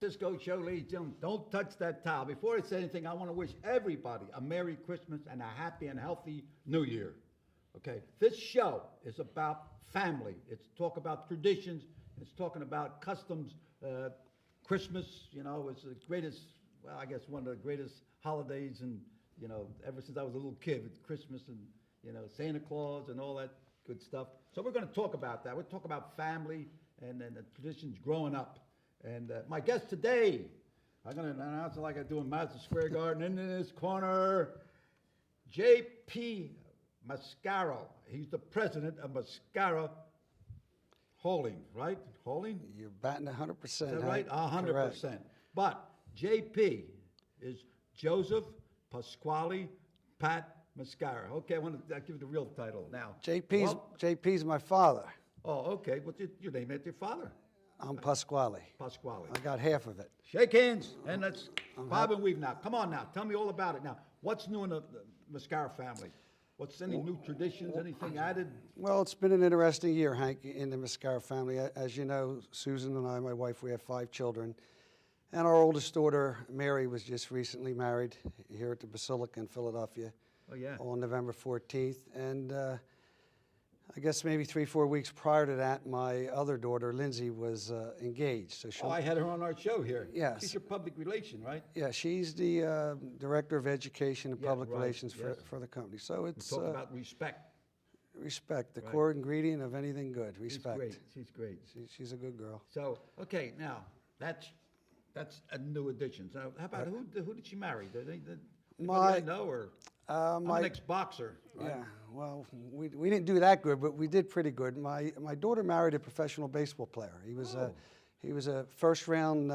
Cisco show, ladies and gentlemen. Don't touch that towel. Before I say anything, I want to wish everybody a Merry Christmas and a happy and healthy New Year. Okay, this show is about family. It's talk about traditions. It's talking about customs. Christmas, is the greatest. Well, I guess one of the greatest holidays, and ever since I was a little kid, with Christmas and Santa Claus and all that good stuff. So we're going to talk about that. We'll talk about family and the traditions growing up. And my guest today, I'm going to announce it like I do in Madison Square Garden. In this corner, J.P. Mascaro. He's the president of Mascaro Holding, right? Holding? You're batting 100%. Is that right? 100%. Correct. But J.P. is Joseph Pasquale Pat Mascaro. Okay, I'll give you the real title now. JP's my father. Oh, okay. What's your name after your father? I'm Pasquale. Pasquale. I got half of it. Shake hands, and let's bob and weave now. Come on now, tell me all about it now. What's new in the Mascaro family? What's any new traditions, anything added? Well, it's been an interesting year, Hank, in the Mascaro family. As you know, Susan and I, my wife, we have 5 children. And our oldest daughter, Mary, was just recently married here at the Basilica in Philadelphia. Oh, yeah. On November 14th. And I guess maybe 3-4 weeks prior to that, my other daughter, Lindsay, was engaged. So I had her on our show here. Yes. She's your public relation, right? Yeah, she's the director of education and public right, relations yes. for the company. So it's We talk about respect. respect, the Right. core ingredient of anything good. Respect. She's great. She's a good girl. So, okay, now, that's a new addition. So how about who did she marry? Anybody I know, or I'm an ex-boxer. Right? Yeah, well, we didn't do that good, but we did pretty good. My daughter married a professional baseball player. He was a first-round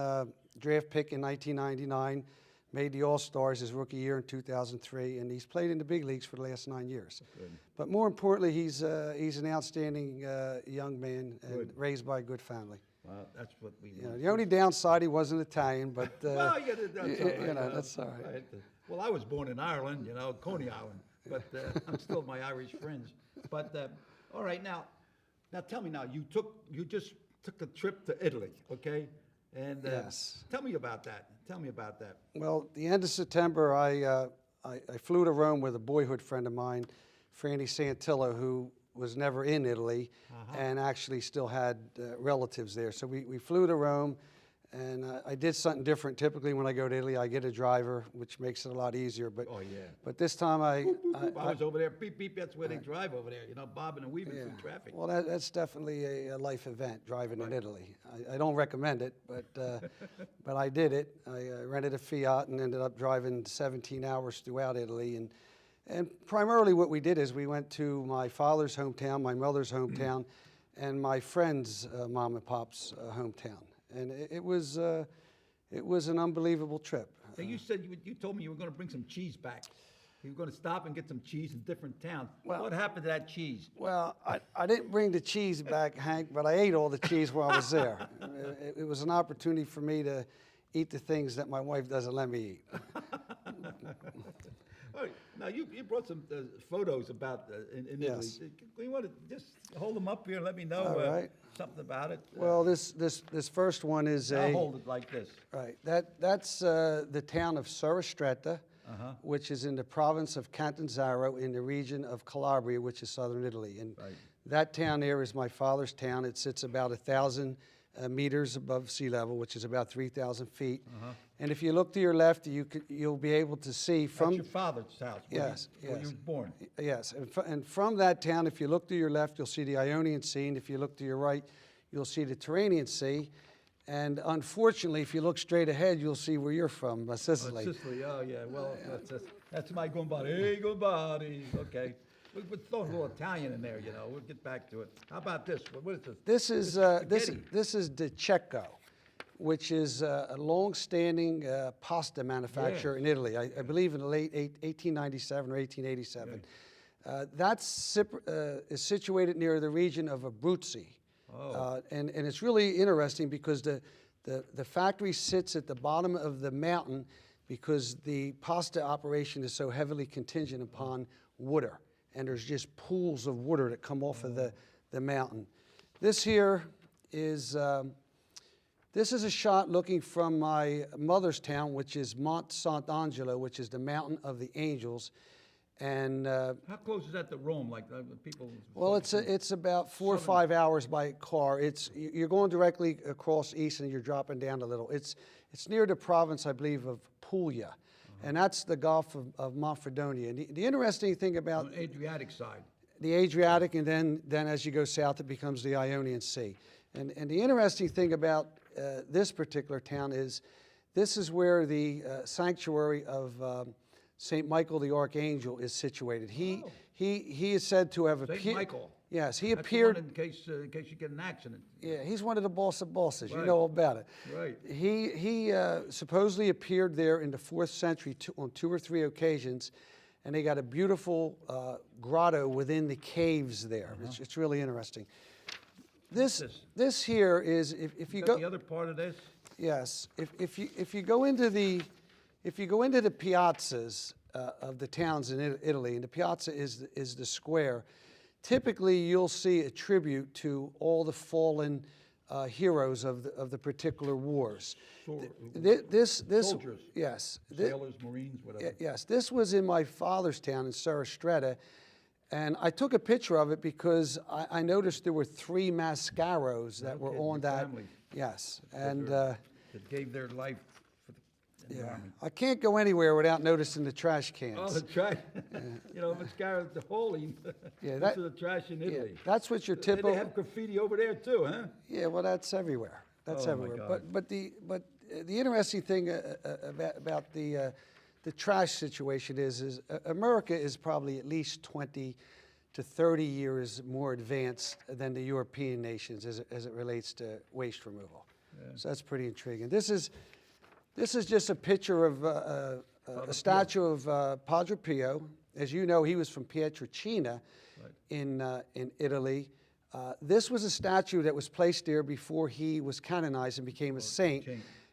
draft pick in 1999, made the All-Stars his rookie year in 2003, and he's played in the big leagues for the last 9 years. Good. But more importantly, he's an outstanding young man and raised by a good family. Well, that's what we want. The only downside, he wasn't Italian, but well, that's all right. That's all right. Well, I was born in Ireland, Coney Island, but I'm still my Irish friends. But all right, now tell me now. You just took a trip to Italy, okay? And yes. Tell me about that. Well, the end of September, I flew to Rome with a boyhood friend of mine, Franny Santillo, who was never in Italy and actually still had relatives there. So we flew to Rome, and I did something different. Typically when I go to Italy, I get a driver, which makes it a lot easier. But, oh, yeah. But this time I was over there, beep, beep, that's where they drive over there, bobbing and weaving through traffic. Well, that's definitely a life event, driving in Italy. I don't recommend it, but I did it. I rented a Fiat and ended up driving 17 hours throughout Italy. And primarily what we did is we went to my father's hometown, my mother's hometown, and my friend's mom and pop's hometown. And it was an unbelievable trip. So you said you told me you were going to bring some cheese back. You were going to stop and get some cheese in different towns. Well, what happened to that cheese? Well, I didn't bring the cheese back, Hank, but I ate all the cheese while I was there. It was an opportunity for me to eat the things that my wife doesn't let me eat. All right. Now, you brought some photos about in Yes. Italy. You want to just hold them up here and let me know something about it? Well, this first one is I'll hold it like this. Right. That's the town of Soristretta, which is in the province of Catanzaro in the region of Calabria, which is southern Italy. And that town there is my father's town. It sits about 1,000 meters above sea level, which is about 3,000 feet. And if you look to your left, you'll be able to see from... That's your father's house, where you were born. Yes, and from that town, if you look to your left, you'll see the Ionian Sea, and if you look to your right, you'll see the Tyrrhenian Sea. And unfortunately, if you look straight ahead, you'll see where you're from, Sicily. Sicily, oh yeah, well, that's my Gombari. Hey, Gombari, okay. We're throwing a little Italian in there, We'll get back to it. How about this? What is this? This is De Cecco, which is a long-standing pasta manufacturer in Italy. I believe in the late 1897 or 1887. That's is situated near the region of Abruzzi. Oh. And it's really interesting because the factory sits at the bottom of the mountain because the pasta operation is so heavily contingent upon water. And there's just pools of water that come off of the mountain. This here is This is a shot looking from my mother's town, which is Mont Sant'Angelo, which is the mountain of the angels. And How close is that to Rome? Like people? well, it's about 4 or 5 hours by car. You're going directly across east and you're dropping down a little. It's near the province, I believe, of Puglia, and that's the Gulf of Manfredonia. And the interesting thing about On the Adriatic side. the Adriatic, and then as you go south, it becomes the Ionian Sea. And the interesting thing about this particular town is this is where the sanctuary of St. Michael the Archangel is situated. He is said to have appeared. St. Michael. Yes, he That's appeared. the one in case you get an accident. Yeah, he's one of the boss of bosses. You Right. know all about it. Right. He supposedly appeared there in the 4th century on 2 or 3 occasions, and they got a beautiful grotto within the caves there. It's really interesting. This here is if you Got go. the other part of this. Yes, if you go into the piazzas of the towns in Italy, and the piazza is the square, typically you'll see a tribute to all the fallen heroes of the particular wars. This Soldiers. yes, Sailors, Marines, whatever. yes, this was in my father's town in Sarastretta, and I took a picture of it because I noticed there were 3 Mascaros that were Okay, on your that. family. Yes, and. That gave their life for the Yeah, army. I can't go anywhere without noticing the trash cans. Oh, the trash. You know, Mascaro, the holy. Yeah, This is the trash in Yeah, Italy. that's what your And typical. they have graffiti over there too, huh? Yeah, well, that's everywhere. That's Oh, my everywhere. God. But the interesting thing about the trash situation is America is probably at least 20 to 30 years more advanced than the European nations as it relates to waste removal. So that's pretty intriguing. This is just a picture of a statue of Padre Pio. As you know, he was from Pietrelcina in Italy. This was a statue that was placed there before he was canonized and became a saint.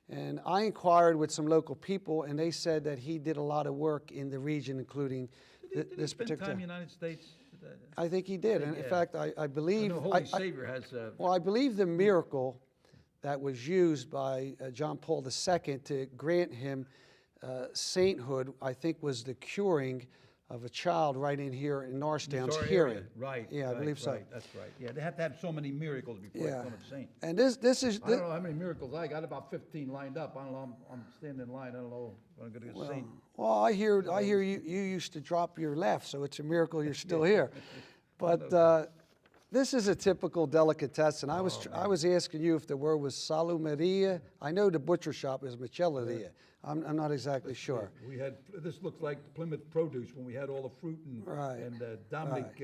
And I inquired with some local people, and they said that he did a lot of work in the region, including Did he this spend particular. time in the United States? I think he did. And in Yeah. fact, I believe. The Holy Savior has. Well, I believe the miracle that was used by John Paul II to grant him sainthood, I think, was the curing of a child right in here in Norristown's Our hearing. area. Right. Yeah, I right, believe so. Right, that's right. Yeah, they have to have so many miracles before they Yeah. become a saint. And this is. I don't know how many miracles I got. About 15 lined up. I don't know. I'm standing in line. I don't know if I'm going to get a saint. Well, I hear you used to drop your left, so it's a miracle you're still here. But this is a typical delicatessen. I was asking you if the word was salumeria. I know the butcher shop is macelleria. I'm not exactly sure. We had this looks like Plymouth Produce when we had all the fruit and Dominic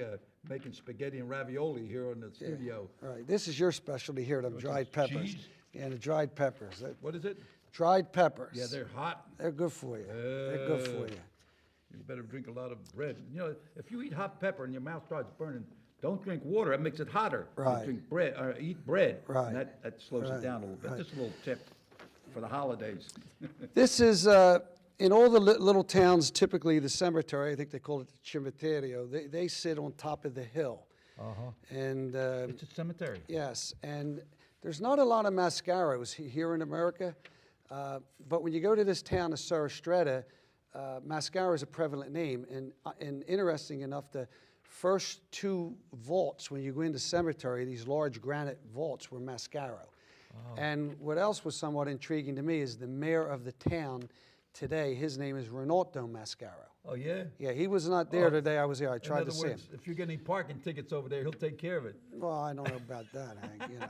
making spaghetti and ravioli here in the studio. Right. This is your specialty here, them dried peppers. cheese? Yeah, the dried peppers. What is it? Dried peppers. Yeah, they're hot. They're good for you. They're good for you. You better drink a lot of bread. You know, if you eat hot pepper and your mouth starts burning, don't drink water. It makes it hotter. Right. You drink bread or eat bread. Right. And that slows Right. it down a little bit. Right. Just a little tip for the holidays. This is, in all the little towns, typically the cemetery, I think they call it the cimitero, they sit on top of the hill. And It's a cemetery. yes, and there's not a lot of Mascaros here in America, but when you go to this town of Sarastretta, Mascaro is a prevalent name. And interesting enough, the first 2 vaults, when you go into cemetery, these large granite vaults were Mascaro. And what else was somewhat intriguing to me is the mayor of the town today, his name is Renato Mascaro. Oh, yeah? Yeah, he was not there today I was there. I tried In to other see him. words, if you're getting parking tickets over there, he'll take care of it. Well, I don't know about that, Hank, you know.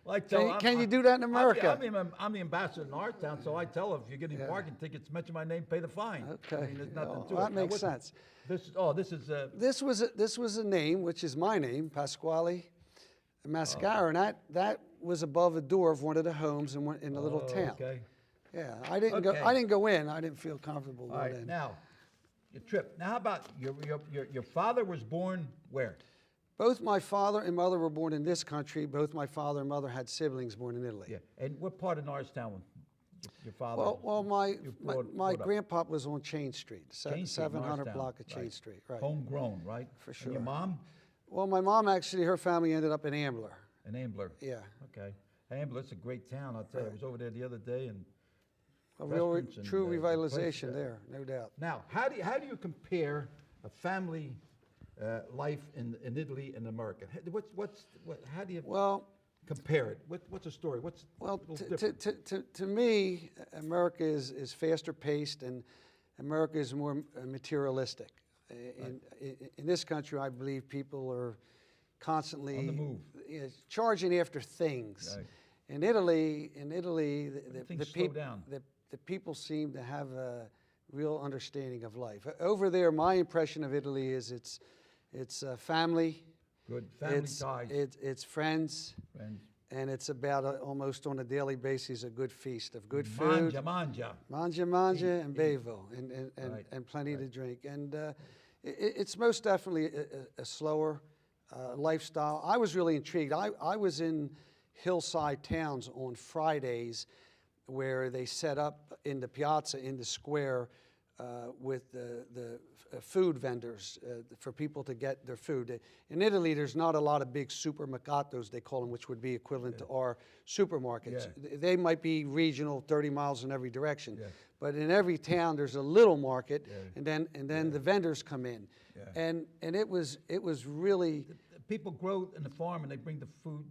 Well, I tell, Can you do that in America? I'm the ambassador in our town, so I tell them if you're getting parking tickets, mention my name, pay the fine. Okay. I mean, there's nothing Well, to it. that Now, makes what's- sense. This is This was a name, which is my name, Pasquale Mascaro, and that was above a door of one of the homes in the little town. Okay. Yeah, I didn't go. Okay. I didn't go in. I didn't feel comfortable All going right. in. Now, your trip. Now, how about your father was born where? Both my father and mother were born in this country. Both my father and mother had siblings born in Italy. Yeah. And what part of Norristown? Your father. Well, my brought up? grandpop was on Chain Street, Chain Street, 700 Norristown. block of Chain Right. Street. Right. Homegrown, right? For And your sure. mom? Well, my mom actually, her family ended up in Ambler. An Ambler. Yeah. Okay. Hambler, it's a great town, I'll tell you. I was over there the other day, and A real, restaurants and, true places, revitalization there, no doubt. Now, how do you compare a family life in Italy and America? How do you Well, compare it? What's the story? What's well, a little different? to me, America is faster paced, and America is more materialistic. In this country, I believe people are constantly On the move. Charging after things. Right. In Italy, the Everything's slowed down. the people seem to have a real understanding of life. Over there, my impression of Italy is it's family, Good family it's ties. it's friends, Friends. and it's about almost on a daily basis a good feast of good food. Manja. Manja, Eat, and eat. bevo, Right, and plenty to drink. And it's most definitely a slower lifestyle. I was really intrigued. I was in hillside towns on Fridays where they set up in the piazza, in the square, with the food vendors for people to get their food. In Italy, there's not a lot of big supermercatos, they call them, which would be equivalent to our supermarkets. Yeah. They might be regional, 30 miles in every direction. Yeah. But in every town, there's a little market, Yeah. and then the vendors come in. Yeah. And it was really, People grow in the farm and they bring the food.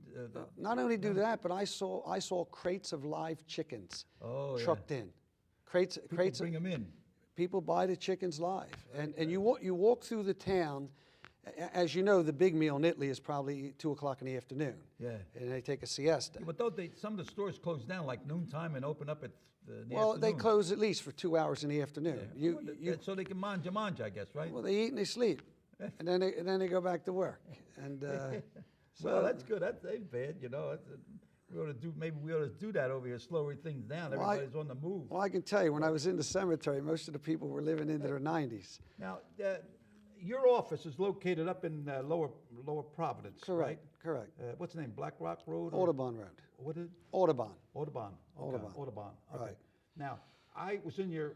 not only do that, but I saw crates of live chickens Oh, yeah. trucked in. Crates People of, bring them in. people buy the chickens live, and you walk through the town. As you know, the big meal in Italy is probably 2 o'clock in the afternoon. Yeah. And they take a siesta. But don't they? Some of the stores close down like noontime and open up at the Well, afternoon. they close at least for 2 hours in the afternoon. So they can manja, I guess, right? Well, they eat and they sleep, and then they go back to work. And Well, that's good. That ain't bad, you know. We ought to do. Maybe we ought to do that over here. Slow things down. Well, Everybody's on the move. well, I can tell you, when I was in the cemetery, most of the people were living into their 90s. Now, your office is located up in Lower Providence, right? Correct. What's the name? Black Rock Road? Audubon Road. What is it? Audubon. Audubon. Okay. Audubon. Audubon. Okay. Right. Now, I was in your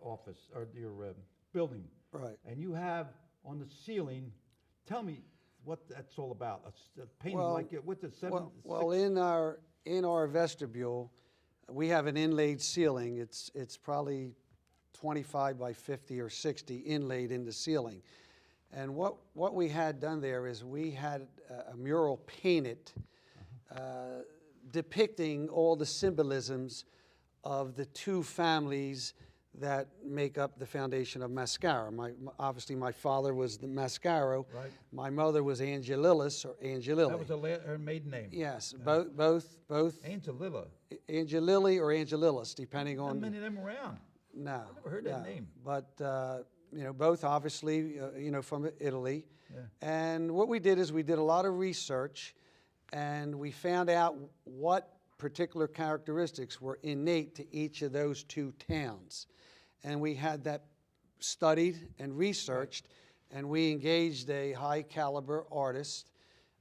office or your building. Right. And you have on the ceiling. Tell me what that's all about. A painting Well, like it with the seven. Well, six- in our vestibule, we have an inlaid ceiling. It's probably 25 by 50 or 60 inlaid in the ceiling. And what we had done there is we had a mural painted depicting all the symbolisms of the two families that make up the foundation of Mascaro. Obviously, my father was the Mascaro. Right. My mother was Angelillis or Angelilli. That was her maiden name. Yes, both Angelilla. Angelilli or Angelillis, depending How on. many of them around? No, I never heard that no. name. But both obviously, from Italy. Yeah. And what we did is we did a lot of research, and we found out what particular characteristics were innate to each of those two towns. And we had that studied and researched, and we engaged a high caliber artist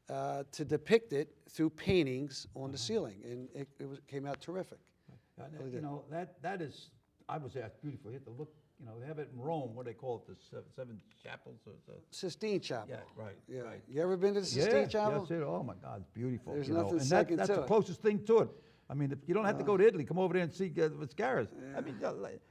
to depict it through paintings on the ceiling, and it came out terrific. Really You did. know, that is, I was there, it's beautiful. You have to look, they have it in Rome, what do they call it, the seven chapels? Or Sistine Chapel. Yeah, right, Yeah. right. You ever been to the Sistine Chapel? Yes, oh my God, it's beautiful. There's you know, nothing and second that's to the it. closest thing to it. I mean, if you don't have to go to Italy, come over there and see Mascaro's. I mean,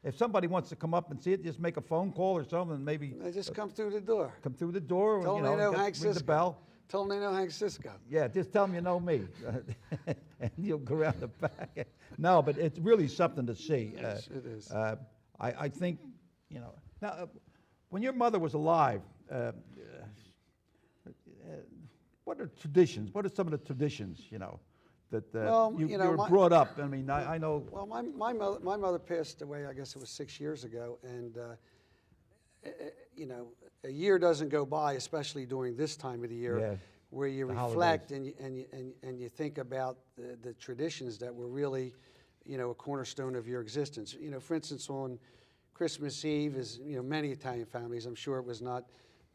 if somebody wants to come up and see it, just make a phone call or something, and maybe They just come through the door. come through the door. Tell and, them they know ring Hank the Cisco. bell. Tell them they know Hank Cisco. Yeah, just tell them you know me, and you'll go around the back. No, but it's really something to see. Yes, it is. I think, now, when your mother was alive, what are traditions? What are some of the traditions, that Well, you were my- brought up? I mean, I know. Well, my mother passed away, I guess it was 6 years ago, and a year doesn't go by, especially during this time of the year, Yeah, where you the reflect and you think about the traditions that were really, a cornerstone of your existence. For instance, on Christmas Eve, as many Italian families, I'm sure it was not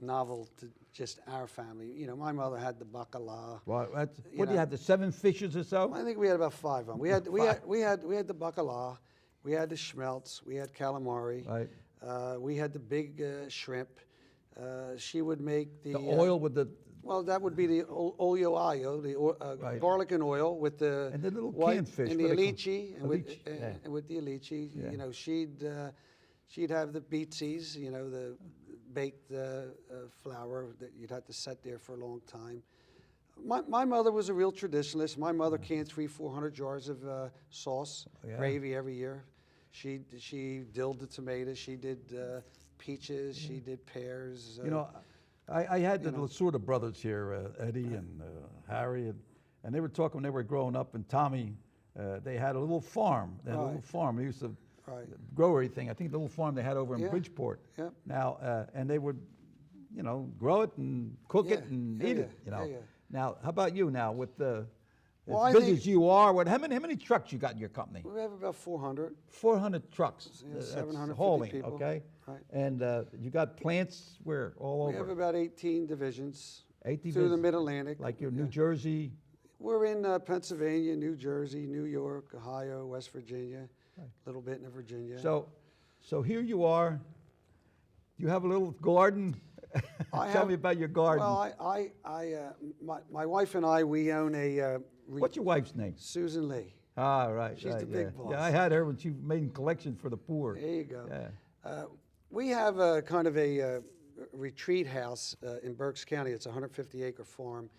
novel to just our family. My mother had the bacala. Well, what do know. you have? The 7 fishes or so? I think we had about 5 of them. We had the bacala, we had the schmelz, we had calamari, Right. we had the big shrimp. She would make The oil with the Well, that would be the olio aglio, the Right. garlic and oil with the And the little white canned fish, and the what they call- alici, and with, alici, yeah. and with the alici, Yeah. you know, she'd have the beetsies, you know, the baked flour that you'd have to set there for a long time. My mother was a real traditionalist. My mother canned 300-400 jars of sauce, Yeah. gravy every year. She dilled the tomatoes. She did peaches. She did pears. You know, I had the you know. Lasorda brothers here, Eddie and Harry, and they were talking when they were growing up, and Tommy, they had a little farm. They had a little Right. farm. They used to Right. grow everything. I think the little farm they had over in Yeah. Bridgeport. Yep. Now, and they would, you know, grow it and cook it Yeah. and Yeah, eat yeah. it, you know. Yeah, yeah. Now, how about you now with the Well, as I busy think- as you are, how many trucks you got in your company? We have about 400. 400 trucks. Yeah, That's 750 hauling, people. okay? Right. And you got plants where all We have over? about 18 divisions 8 through the divisions? Mid-Atlantic. Like your New Yeah. Jersey. We're in Pennsylvania, New Jersey, New York, Ohio, West Virginia, a little bit in Virginia. So here you are. You have a little garden. I Tell have- me about your garden. Well, my wife and I, we own a What's your wife's name? Susan Lee. Ah, right. She's right, the big yeah. boss. Yeah, I had her when she made collections for the poor. There you go. Yeah. We have a kind of a retreat house in Berks County. It's a 150-acre farm,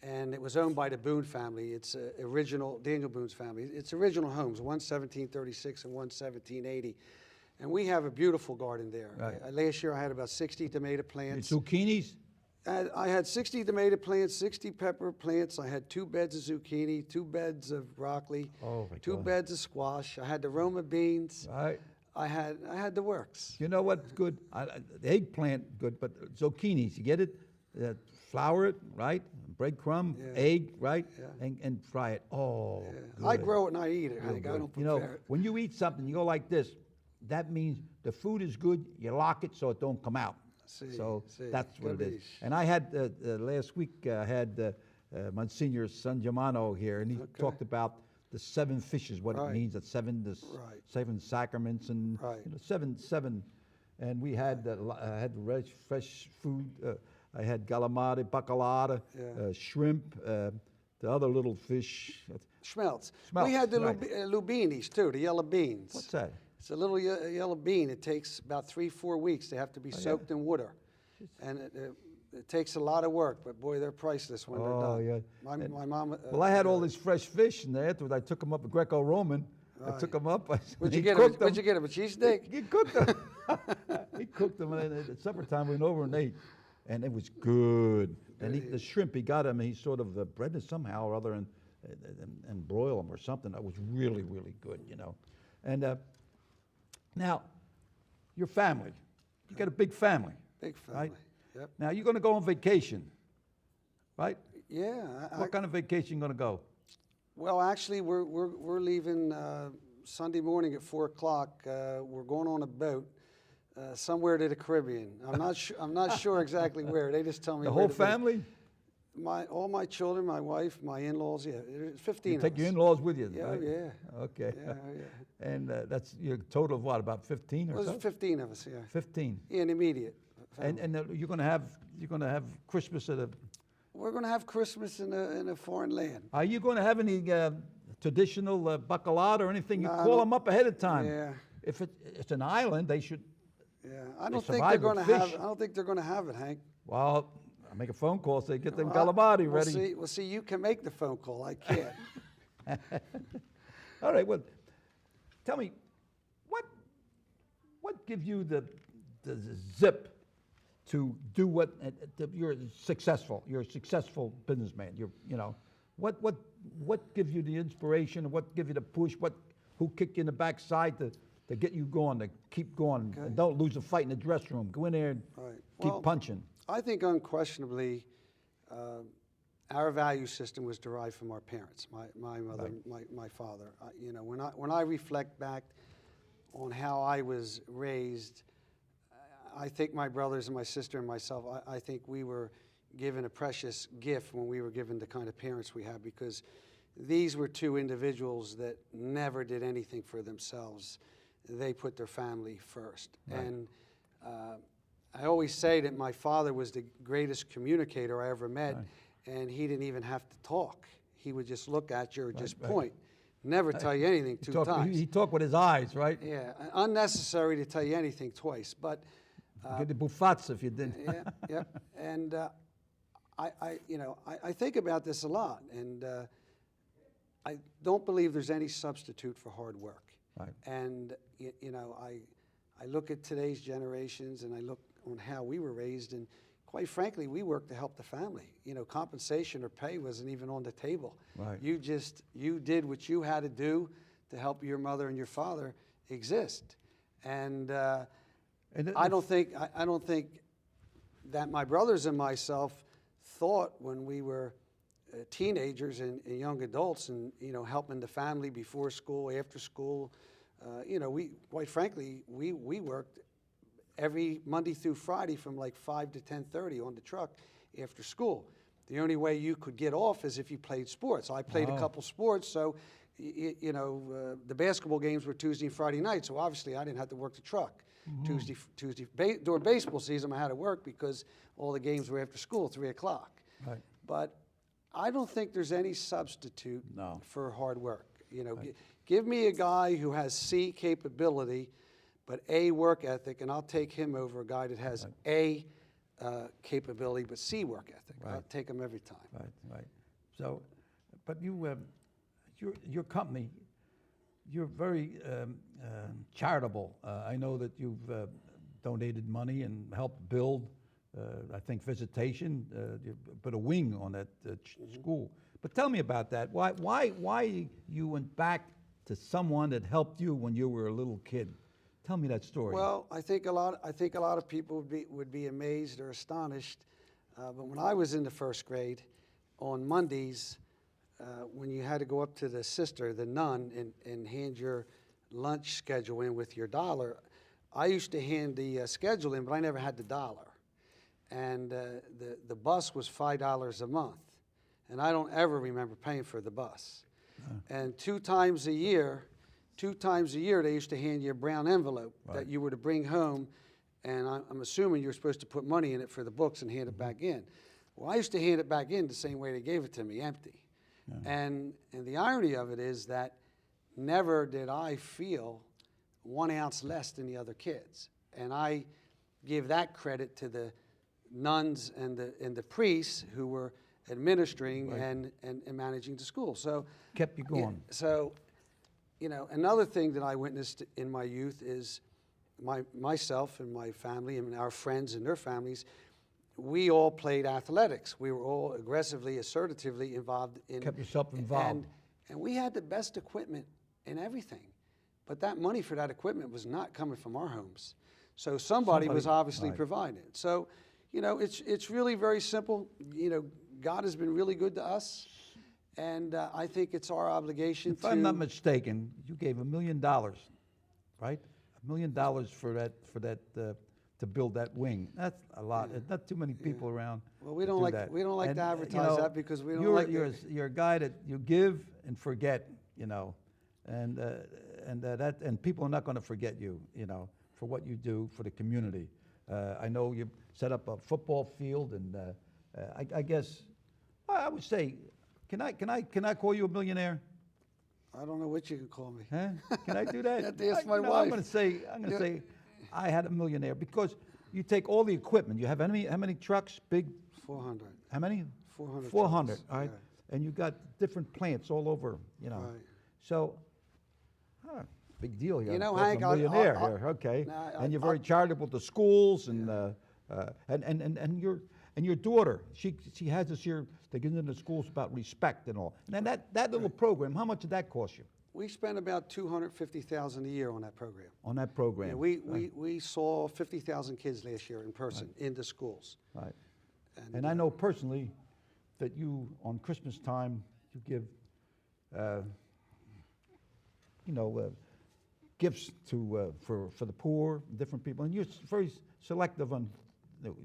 and it was owned by the Boone family. It's original, Daniel Boone's family. It's original homes, one 1736 and one 1780. And we have a beautiful garden there. Right. Last year I had about 60 tomato plants. Zucchinis? I had 60 tomato plants, 60 pepper plants. I had 2 beds of zucchini, 2 beds of broccoli, Oh, my 2 God. beds of squash. I had the Roma beans. Right. I had the works. You know what's good? The eggplant, good, but zucchinis, you get it? Flour it, right? Breadcrumb, Yeah. egg, right? Yeah. And fry it. Oh, Yeah. I good. grow it and I eat it. Real Hank. I good. don't You know, prepare it. when you eat something, you go like this. That means the food is good. You lock it so it don't come out. See, So see. that's what it is. Capiche. And I had last week. I had Monsignor San Germano here, and he Okay. talked about the 7 fishes, what Right. it means. That 7, Right. 7 sacraments, and Right. you know, 7. And we had I had fresh food. I had calamari, bacalhau, Yeah. shrimp, the other little fish. Schmelz. Schmelz, We had the right. lubinis too, the yellow beans. What's that? It's a little yellow bean. It takes about 3-4 weeks. They have to be Oh, yeah? soaked in water. And it takes a lot of work, but boy, they're priceless when they're Oh, done. yeah. My mom. Well, I had all this fresh fish, and afterwards I took them up, Greco-Roman. I took them up. What'd he you get? cooked What'd you get? A cheesesteak? He cooked them. He cooked them, and at supper time we went over and ate, and it was good. And the shrimp, he got them, and he sort of breaded it somehow or other, and broil them or something. That was really, really good, you know. And now, your family, you got a big family. Big family. Right? Yep. Now you're going to go on vacation, right? Yeah. What kind of vacation you going to go? Well, actually, we're leaving Sunday morning at 4 o'clock. We're going on a boat somewhere to the Caribbean. I'm not sure exactly where. They just tell me The where whole to be. family? All my children, my wife, my in-laws. Yeah, there's 15 You of take us. your in-laws with you, Yeah, right? yeah. Okay. Yeah, yeah. And that's your total of what, about 15 or Well, so? there's 15 of us. Yeah. 15. Yeah, an immediate. And family. you're going to have Christmas at a. We're going to have Christmas in a foreign land. Are you going to have any traditional bacalhau or anything? You No, I call don't- them up ahead of time. Yeah. If it's an island, they should. Yeah, I They don't think they're survive going with to have. fish. I don't think they're going to have it, Hank. Well, I make a phone call, say get them Well, calamari we'll ready. see, you can make the phone call. I can't. All right. Well, tell me, what gives you the zip to do what you're successful? You're a successful businessman. You know, what gives you the inspiration? What gives you the push? Who kicked you in the backside to get you going, to keep going, and don't lose a fight in the dressing room? Go in there and Right. keep Well, punching. I think unquestionably, our value system was derived from our parents, my mother, my father. You know, when I reflect back on how I was raised, I think my brothers and my sister and myself, I think we were given a precious gift when we were given the kind of parents we have, because these were 2 individuals that never did anything for themselves. They put their family first. Right. And I always say that my father was the greatest communicator I ever met, and he didn't even have to talk. He would just look at you or just point. Never tell you anything two times. He talked with his eyes, right? Yeah, unnecessary to tell you anything twice. But Get the buffats if you didn't. yeah. And I think about this a lot, and I don't believe there's any substitute for hard work. Right. And I look at today's generations, and I look on how we were raised, and quite frankly, we worked to help the family. Compensation or pay wasn't even on the table. Right. You did what you had to do to help your mother and your father exist. And I don't think that my brothers and myself thought when we were teenagers and young adults, and helping the family before school, after school. We quite frankly we worked every Monday through Friday from like 5 to 10:30 on the truck after school. The only way you could get off is if you played sports. I played a couple sports, so the basketball games were Tuesday and Friday night, so obviously I didn't have to work the truck. During baseball season I had to work because all the games were after school, 3 o'clock. Right. But I don't think there's any substitute for hard work. Give me a guy who has C capability, but A work ethic, and I'll take him over a guy that has A capability, but C work ethic. Right. I'll take him every time. Right. So, but your company, you're very charitable. I know that you've donated money and helped build, I think, visitation. You put a wing on that school. But tell me about that. Why you went back to someone that helped you when you were a little kid? Tell me that story. Well, I think a lot of people would be amazed or astonished. But when I was in the first grade, on Mondays, when you had to go up to the sister, the nun, and hand your lunch schedule in with your dollar, I used to hand the schedule in, but I never had the dollar. And the bus was $5 a month, and I don't ever remember paying for the bus. And two times a year, they used to hand you a brown envelope that you were to bring home, and I'm assuming you're supposed to put money in it for the books and hand it back in. Well, I used to hand it back in the same way they gave it to me, empty. And the irony of it is that never did I feel 1 ounce less than the other kids. And I give that credit to the nuns and the priests who were administering and managing the school. So kept you going. Another thing that I witnessed in my youth is myself and my family and our friends and their families, we all played athletics. We were all aggressively, assertively involved in. Kept yourself involved. And we had the best equipment and everything. But that money for that equipment was not coming from our homes. So somebody was obviously providing it. So, it's really very simple. God has been really good to us. And I think it's our obligation If I'm not mistaken, you gave $1 million, right? $1 million for that to build that wing. That's a lot. There's not too many people around. Well, we don't like that. to advertise that because we don't like. You're a guy that you give and forget, and people are not going to forget you, for what you do for the community. I know you set up a football field, and I guess I would say. Can I call you a millionaire? I don't know what you can call me. Huh? Can I do that? You have to ask my wife. I'm going to say I had a millionaire because you take all the equipment. You have how many trucks? Big. 400. How many? 400. 400. Trucks. All right. Yeah. And you got different plants all over. Right. So. Big deal. You're Hank, a millionaire here. Okay. And you're very charitable to schools and your daughter, she has this here, they get into the schools about respect and all. And that little program, how much did that cost you? We spent about $250,000 a year on that program. On that program? Yeah, we saw 50,000 kids last year in person in the schools. Right. And I know personally that you, on Christmas time, you give, gifts to for the poor, different people, and you're very selective on,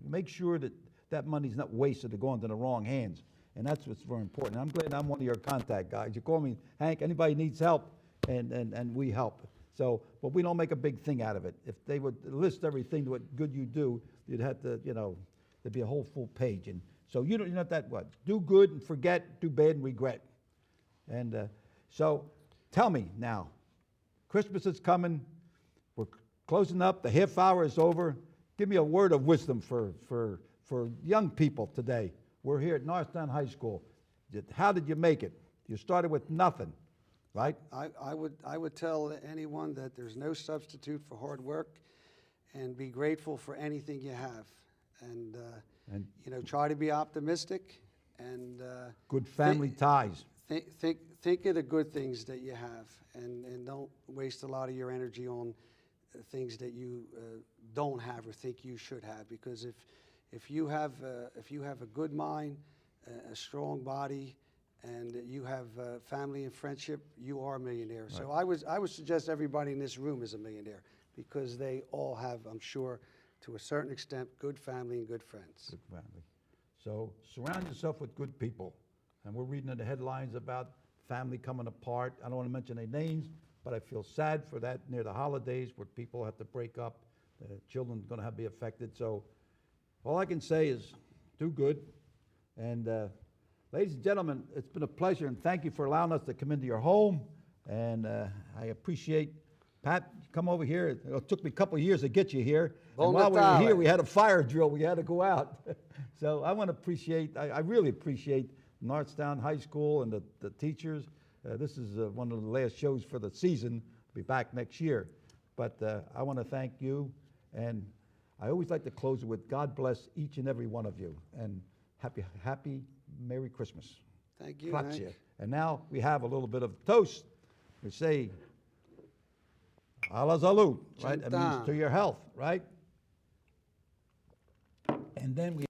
make sure that money's not wasted or going to the wrong hands. And that's what's very important. I'm glad I'm one of your contact guys. You call me, Hank, anybody needs help, and we help. So, but we don't make a big thing out of it. If they would list everything what good you do, you'd have to, there'd be a whole full page. And so you're not that what? Do good and forget, do bad and regret. And so tell me now, Christmas is coming. We're closing up. The half hour is over. Give me a word of wisdom for young people today. We're here at Norristown High School. How did you make it? You started with nothing, right? I would tell anyone that there's no substitute for hard work, and be grateful for anything you have, and try to be optimistic, and good family ties. Think of the good things that you have, and don't waste a lot of your energy on things that you don't have or think you should have. Because if you have a good mind, a strong body, and you have family and friendship, you are a millionaire. Right. So I would suggest everybody in this room is a millionaire, because they all have, I'm sure, to a certain extent, good family and good friends. Good family. So surround yourself with good people. And we're reading in the headlines about family coming apart. I don't want to mention their names, but I feel sad for that near the holidays where people have to break up. Children are going to be affected. So all I can say is do good. And ladies and gentlemen, it's been a pleasure, and thank you for allowing us to come into your home. And I appreciate, Pat, come over here. It took me a couple of years to get you here. And while we were here, we had a fire drill. We had to go out. So I want to appreciate, I really appreciate Norristown High School and the teachers. This is one of the last shows for the season. Be back next year. But I want to thank you. And I always like to close it with God bless each and every one of you. And happy Merry Christmas. Thank you. Grazie. And now we have a little bit of toast. We say, alla salute, right? That means to your health, right? And then we